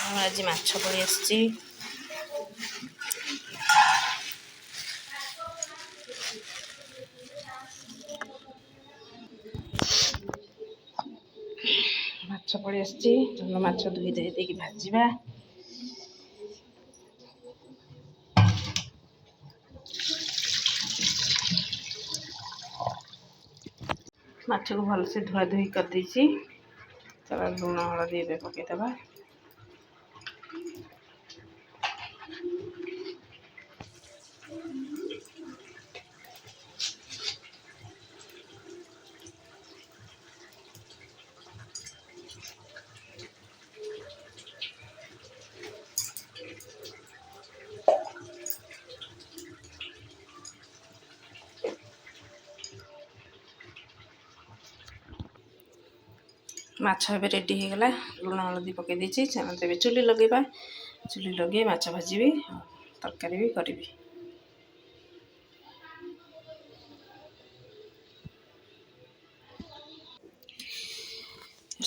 आज माछ पड़ी आसची माछ पड़ी आसची चलो माछ धोई दे देकी भाजिबा। माछ को भल से धुआ धुई कर देछि। चलो लूण हलदी ए पकेदबा। माछ ए रेडी हो गला। लुण हलदी पकई देछि। चलो चुली लगेबा। चुली लगे माछ भाजीबी तरकारी भी करी।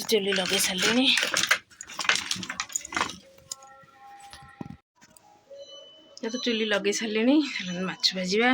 चुली लगे सारे तो चुली लगे सारे माछ भाजीबा।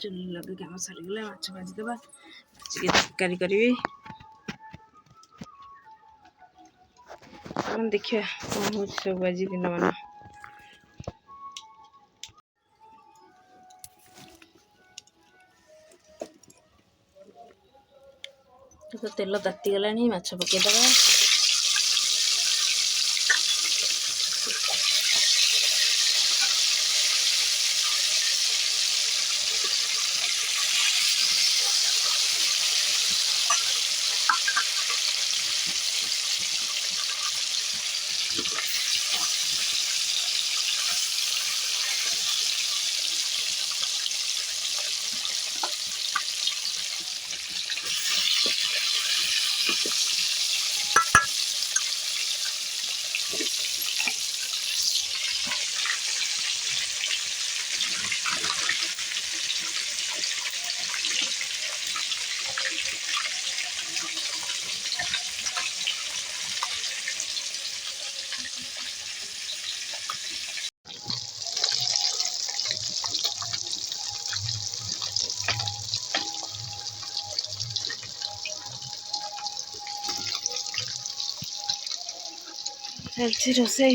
चुली लगे काम सरीगला माछ भाजीदेबा। भाजिके तरकारी करी। देखिए कौन हो सब आज दिन मान तो तेल ताती गला माछ पकईदबा। चलती रोसई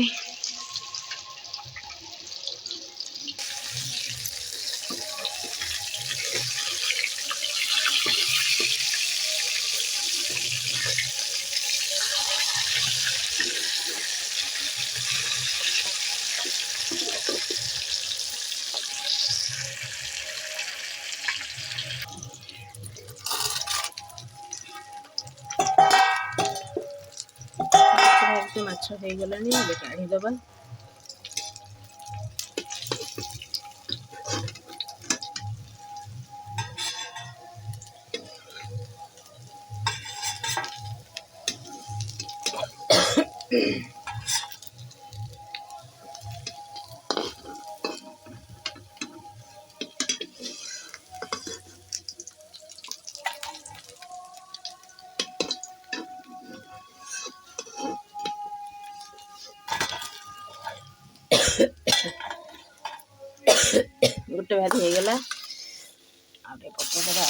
माछ हो गलानी काढ़ीदबा। गोटे भाजी हो गला पकईदबा।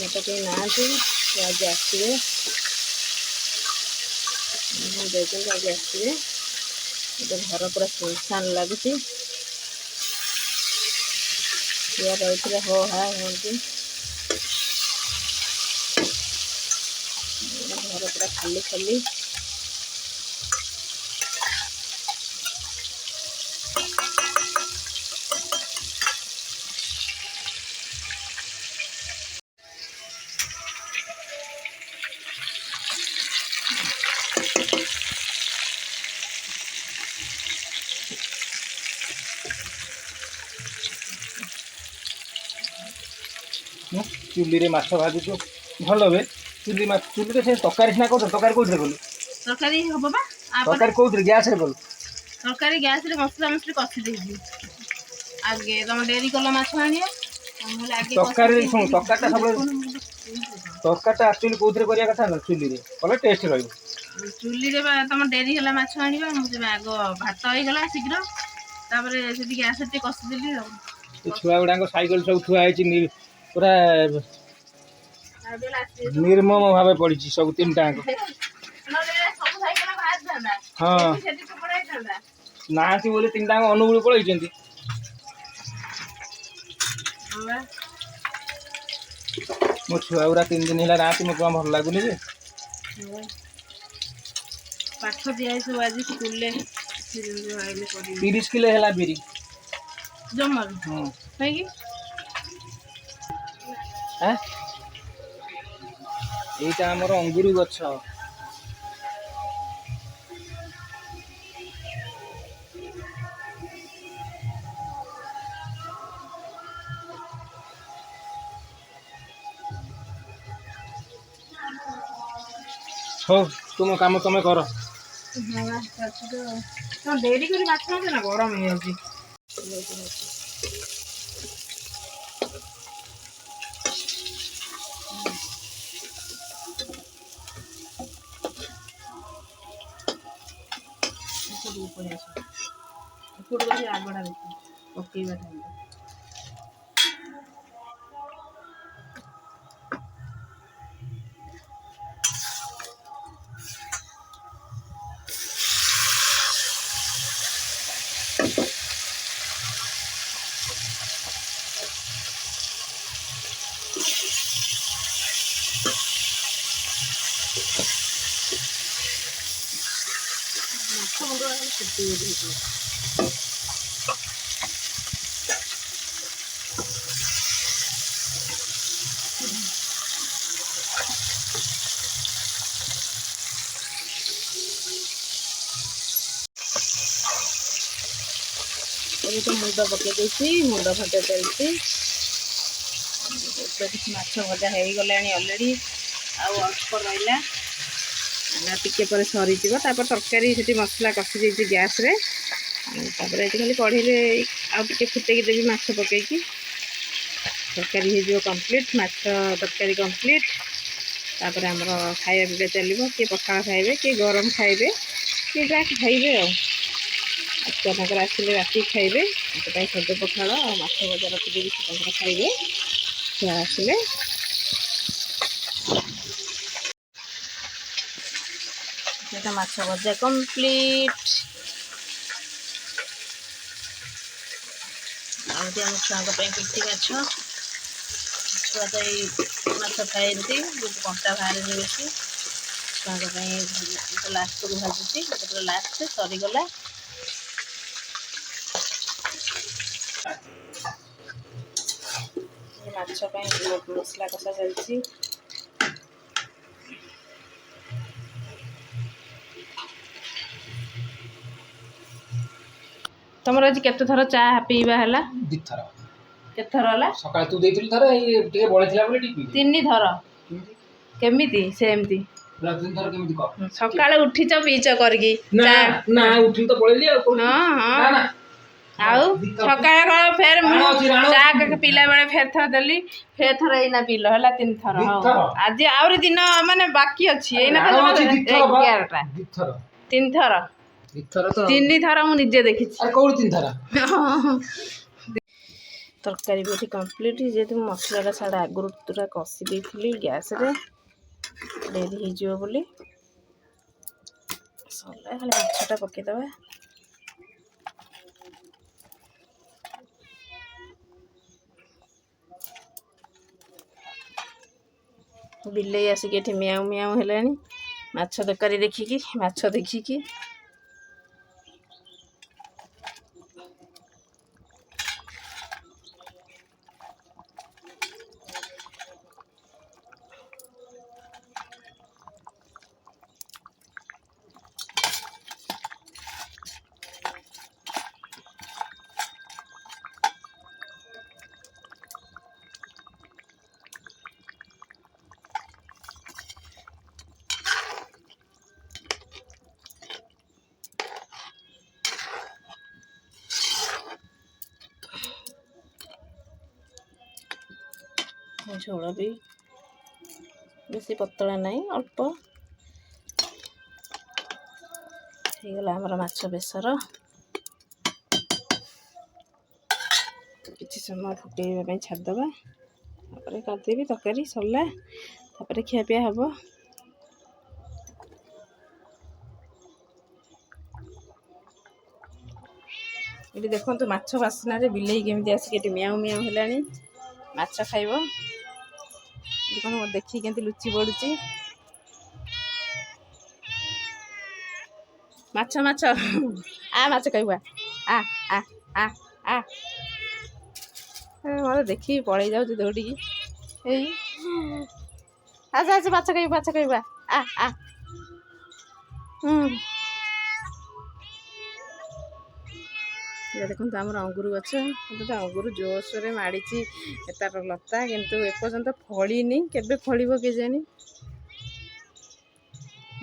तो कहीं ना आज आसवे आज आसवे घर पूरा सुनसान लगुच रही हो हा हूँ घर पूरा खाली खाली। चुली रे माछ भाजुछु भल बे चुली माछ चुली रे से तकारी सिना कर तकारी कोथरे कलु तरकारी हबो बा तकारी कोथरे गैस रे कलु तरकारी गैस रे मसला मसली कसी देबी आगे तुम डेरी कला माछ आनिया हमले आगे तकारी सुन तकारटा सब तकारटा एक्चुअली कोथरे करिया कथा न चुली रे कले टेस्ट रहइबो चुली रे बा तुम डेरी हला माछ आनिबा मुझे आगो भात होई गला शीघ्र तापरे सेठी गैस रे कसी देली छुआ गुडाको साइकल सब थुआ है पूरा निर्मम भाव पड़ी सब तीन टाँग हाँ ना बोले तीन टाँग अनुगुल पलैं मो छुआ गुड़ा 3 दिन है रात मत भल लगुनि पाठ दिया सब आज स्कूल 30 किलो है बिरी जमर कि এইটা আমার অঙ্গুরু গছ ହଉ ତୁମ କାମ ତମେ କର ଡେରି କରି ମାଛ ନା ଗରମ ହେଇଯାଉଛି ଆଗଟା ଦେଖ ପକେଇବା ଟାଇମ୍ ଏବେ ତ ମୁଣ୍ଡ ପକେଇ ଦେଇଛି ମୁଣ୍ଡ ଭଜା ଚାଲିଛି କିଛି ମାଛ ଭଜା ହେଇଗଲାଣି ଅଲରେଡ଼ି ଆଉ ଅଳ୍ପ ରହିଲା ଟିକେ ପରେ ସରିଯିବ ତାପରେ ତରକାରୀ ସେଠି ମସଲା କଷି ଦେଇଛି ଗ୍ୟାସ୍ରେ ତାପରେ ଏଠି ଖାଲି କଢ଼େଇରେ ଆଉ ଟିକେ ଫୁଟେଇକି ଦେବି ମାଛ ପକେଇକି ତରକାରୀ ହେଇଯିବ କମ୍ପ୍ଲିଟ୍ ମାଛ ତରକାରୀ କମ୍ପ୍ଲିଟ୍ ତାପରେ ଆମର ଖାଇବା ପିଇବା ଚାଲିବ କିଏ ପଖାଳ ଖାଇବେ କିଏ ଗରମ ଖାଇବେ କିଏ ଯାହା ଖାଇବେ ଆଉ ଛୁଆ ତାଙ୍କର ଆସିଲେ ରାତିକି ଖାଇବେ ସେଥିପାଇଁ ସଜ ପଖାଳ ଆଉ ମାଛ ଭଜା ରଖିଦେବି ସେ ତାଙ୍କର ଖାଇବେ ଛୁଆ ଆସିଲେ ସେଟା ମାଛ ଭଜା କମ୍ପ୍ଲିଟ୍ ଏମିତି ଆମ ଛୁଆଙ୍କ ପାଇଁ ପିଠି ମାଛ ଛୁଆ ତ ଏଇ ମାଛ ଖାଆନ୍ତି କଣ୍ଟା ବାହାରେନି ବେଶୀ ଛୁଆଙ୍କ ପାଇଁ ଲାଷ୍ଟକୁ ଭାଜୁଛି ଯେତେବେଳେ ଲାଷ୍ଟ ସରିଗଲା ମାଛ ପାଇଁ ମସଲା କଷା ଚାଲିଛି ତମର ଆଜି କେତେ ଥର ଚା ପିଇବା ହେଲା 2 ଥର କେତେ ଥର ହେଲା ସକାଳେ ତୁ ଦେଇଥିଲୁ ଥରେ ଏଇ ଟିକେ ବଳିଥିଲା ବୋଲି ଟିକେ 3 ଥର କେମିତି ସେମିତି ସକାଳେ ଉଠିଛ ପିଇଛ କରିକି ନା ନା ଉଠିଲି ତ ପଳେଇଲି ଆଉ ହଁ ହଁ ଆଉ ସକାଳେ କଣ ଫେର ମୁଁ ଚା ପିଲା ବେଳେ ଫେର ଥର ଦେଲି ଫେର ଥର ଏଇନା ପିଇଲ ହେଲା 3 ଥର ହଉ ଆଜି ଆହୁରି ଦିନ ମାନେ ବାକି ଅଛି ଏଇନା ତ 11ଟା 3 ଥର 3 ଥର ମୁଁ ନିଜେ ଦେଖିଛି କୋଉଠି 3 ଥର ତରକାରୀ ବି ଏଠି କମ୍ପ୍ଲିଟ୍ ଯେହେତୁ ମୁଁ ମସଲାଟା ସାଡ଼େ ଆଗରୁ ପୁରା କଷି ଦେଇଥିଲି ଗ୍ୟାସ୍ରେ ଡେରି ହେଇଯିବ ବୋଲି ସରିଲା ଖାଲି ମାଛଟା ପକେଇଦେବା ବିଲେଇ ଆସିକି ଏଠି ମିଆଉ ମିଆଉ ହେଲାଣି ମାଛ ତରକାରୀ ଦେଖିକି ମାଛ ଦେଖିକି ଝୋଳ ବି ବେଶୀ ପତଳା ନାହିଁ, ଅଳ୍ପ ହେଇଗଲା ଆମର ମାଛ ବେସର। କିଛି ସମୟ ଫୁଟେଇବା ପାଇଁ ଛାଡ଼ିଦେବା, ତାପରେ କରିଦେବି ତରକାରୀ ସରିଲା, ତାପରେ ଖିଆପିଆ ହେବ। ଏଠି ଦେଖନ୍ତୁ ମାଛ ବାସ୍ନାରେ ବିଲେଇ କେମିତି ଆସିକି ଏଠି ମିଆଉ ମିଆଉ ହେଲାଣି, ମାଛ ଖାଇବ। କ'ଣ ଦେଖିକି କେମିତି ଲୁଚି ପଡ଼ୁଛି। ମାଛ ମାଛ ମାଛ ଖାଇବା, ମୋତେ ଦେଖିକି ପଳେଇ ଯାଉଛି ଦୌଡ଼ିକି। ଏଇ ଆସ ମାଛ ଖାଇବା। ଦେଖନ୍ତୁ ଆମର ଅଙ୍ଗୁର ଗଛ, କିନ୍ତୁ ଅଙ୍ଗୁର ଜୋରସୋରରେ ମାଡ଼ିଛି ତାର ଲତା, କିନ୍ତୁ ଏପର୍ଯ୍ୟନ୍ତ ଫଳିନି। କେବେ ଫଳିବ କେଜାଣି?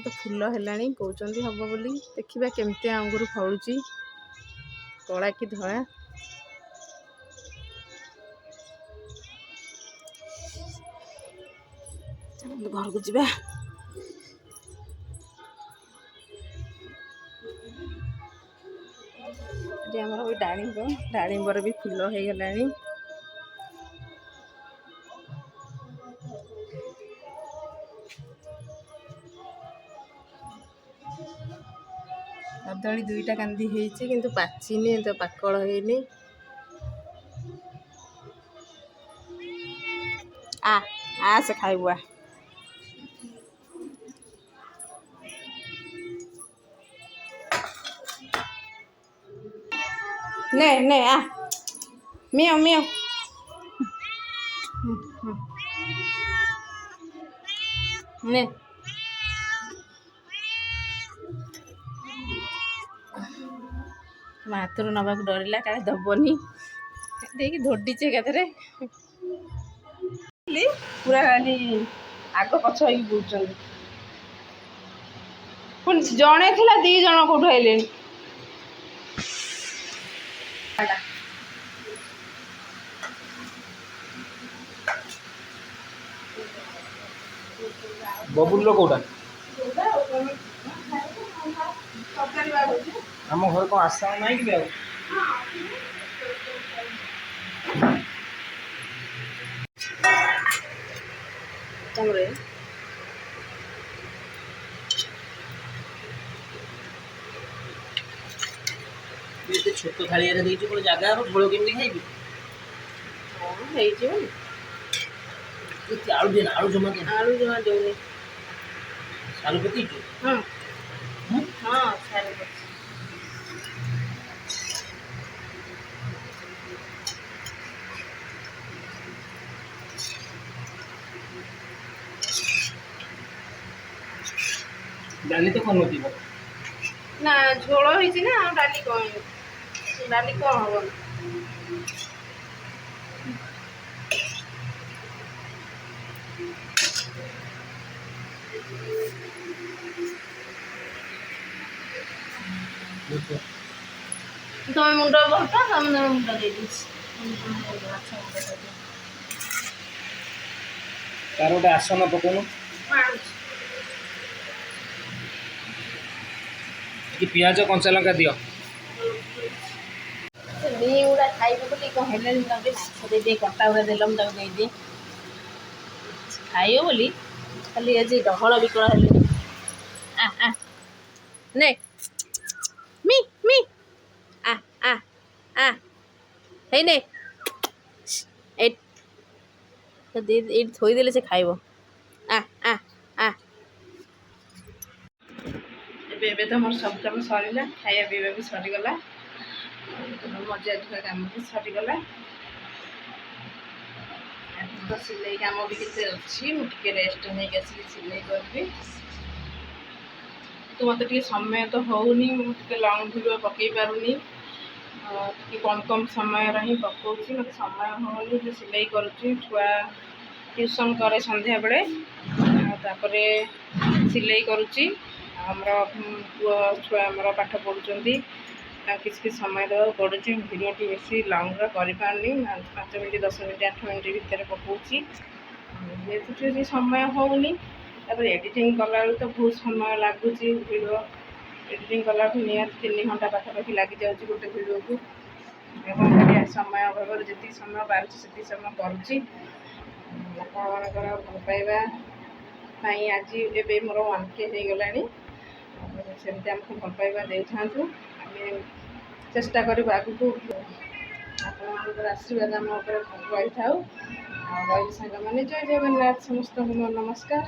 ତ ଫୁଲ ହେଲାଣି, କହୁଛନ୍ତି ହେବ ବୋଲି। ଦେଖିବା କେମିତିଆ ଅଙ୍ଗୁର ଫଳୁଛି, କଳା କି ଧଳା। ଘରକୁ ଯିବା। ଏଠି ଆମର ବି ଡାଳିମ୍ବର ବି ଫୁଲ ହେଇଗଲାଣି। କଦଳୀ 2ଟା କାନ୍ଦି ହେଇଛି, କିନ୍ତୁ ପାଚିନି, ତ ପାକଳ ହେଇନି। ସେ ଖାଇବୁ। ନେ ମିଆଉ ମିଆଉ। ନେ ହାତରୁ ନେବାକୁ ଡରିଲା, କାଳେ ଦବନି, ଦେଇକି ଧୋଡ଼ିଛି ଏକାଥରେ। ପୁରା ଖାଲି ଆଗ ପଛ ହେଇକି ବୁଲୁଛନ୍ତି। ପୁଣି ଜଣେ ଥିଲା, 2 ଜଣ କୋଉଠୁ ଆଇଲେଣି। ବବୁଲର କୋଉଟା? ଆମ ଘରେ କ'ଣ ଆଶା ନାହିଁ କି ଆଉ? ଏତେ ଛୋଟ ଥାଳିଆରେ ଦେଇଛୁ, କ'ଣ ଜାଗା ହେବ? ଝୋଳ କେମିତି ଖାଇବି? ହେଇଯିବ। ଆଳୁ ଜମା ଦଉନି। ସାରୁ ପକେଇଛୁ? ହଁ ସାରୁ ପକେଇଛି। ଡାଲି ତ କରୁନଥିବ? ନା, ଝୋଳ ହେଇଛି ନା, ଆଉ ଡାଲି କ'ଣ ହବ? ତମେ ମୁଣ୍ଡ ବହୁତ, ତମେ ମୁଣ୍ଡ ଦେଇଦେଇଛି। ତାର ଗୋଟେ ଆସନ ପକଉନୁ। ପିଆଜ କଞ୍ଚା ଲଙ୍କା ଦିଅ। ଗୁଡ଼ା ଖାଇବ ବୋଲି କ'ଣ ହେଲେଣି, ତାକୁ ମାଛ ଦେଇଦିଏ, କଣ୍ଟା ଗୁଡ଼ା ଦେଲ, ମୁଁ ତାକୁ ଦେଇଦିଏ ଖାଇବ ବୋଲି। ଖାଲି ଆଜି ଡହଳ ବିକଳ ହେଲେଣି। ନେ ହେଇନେ, ଏଇଠି ଥୋଇଦେଲେ ସେ ଖାଇବ। ଏବେ ତ ମୋର ସବୁ କାମ ସରିଲା, ଖାଇବା ପିଇବା ବି ସରିଗଲା, ମଜା ଧୁଆ କାମ ବି ସରିଗଲା। ତ ସିଲେଇ କାମ ବି କେତେ ଅଛି, ମୁଁ ଟିକେ ରେଷ୍ଟ ନେଇକି ଆସିକି ସିଲେଇ କରିବି। ତ ମୋତେ ଟିକେ ସମୟ ତ ହେଉନି, ମୁଁ ଟିକେ ଲଙ୍ଗ୍ ଭିଡ଼ିଓ ପକାଇ ପାରୁନି, ଟିକେ କମ୍ ସମୟରେ ହିଁ ପକାଉଛି। ମୋତେ ସମୟ ହେଉନି, ଯେ ସିଲେଇ କରୁଛି। ଛୁଆ ଟ୍ୟୁସନ୍ କରେ ସନ୍ଧ୍ୟାବେଳେ, ତାପରେ ସିଲେଇ କରୁଛି। ଆମର ପୁଅ ଛୁଆ ଆମର ପାଠ ପଢ଼ୁଛନ୍ତି, ତାଙ୍କୁ କିଛି ସମୟ ଦେବାକୁ ପଡ଼ୁଛି। ଭିଡ଼ିଓଟି ବେଶୀ ଲଙ୍ଗ୍ର କରିପାରୁନି, 5 ମିନିଟ୍ 10 ମିନିଟ୍ 8 ମିନିଟ୍ ଭିତରେ ପକାଉଛି। ଯେହେତୁ ଟିକେ ସମୟ ହେଉନି, ତାପରେ ଏଡ଼ିଟିଂ କଲାବେଳକୁ ତ ବହୁତ ସମୟ ଲାଗୁଛି। ଭିଡ଼ିଓ ଏଡ଼ିଟିଂ କଲାଠୁ ନିହାତି 3 ଘଣ୍ଟା ପାଖାପାଖି ଲାଗିଯାଉଛି ଗୋଟେ ଭିଡ଼ିଓକୁ। କ'ଣ କରିବା, ସମୟ ଅଭାବରୁ ଯେତିକି ସମୟ ପାରୁଛି ସେତିକି ସମୟ କରୁଛି। ଆପଣମାନଙ୍କର ଭଲ ପାଇବା ପାଇଁ ଆଜି ଏବେ ମୋର 1K ହେଇଗଲାଣି। ସେମିତି ଆମକୁ ଭଲ ପାଇବା ଦେଉଥାନ୍ତୁ। ଆମେ ଚେଷ୍ଟା କରିବୁ ଆଗକୁ ଆପଣମାନଙ୍କର ଆଶୀର୍ବାଦ ଆମ ଉପରେ ରହିଥାଉ। ଆଉ ରହିଲି ସାଙ୍ଗମାନେ, ଜୟ ଜଗନ୍ନାଥ, ସମସ୍ତଙ୍କୁ ମୋର ନମସ୍କାର।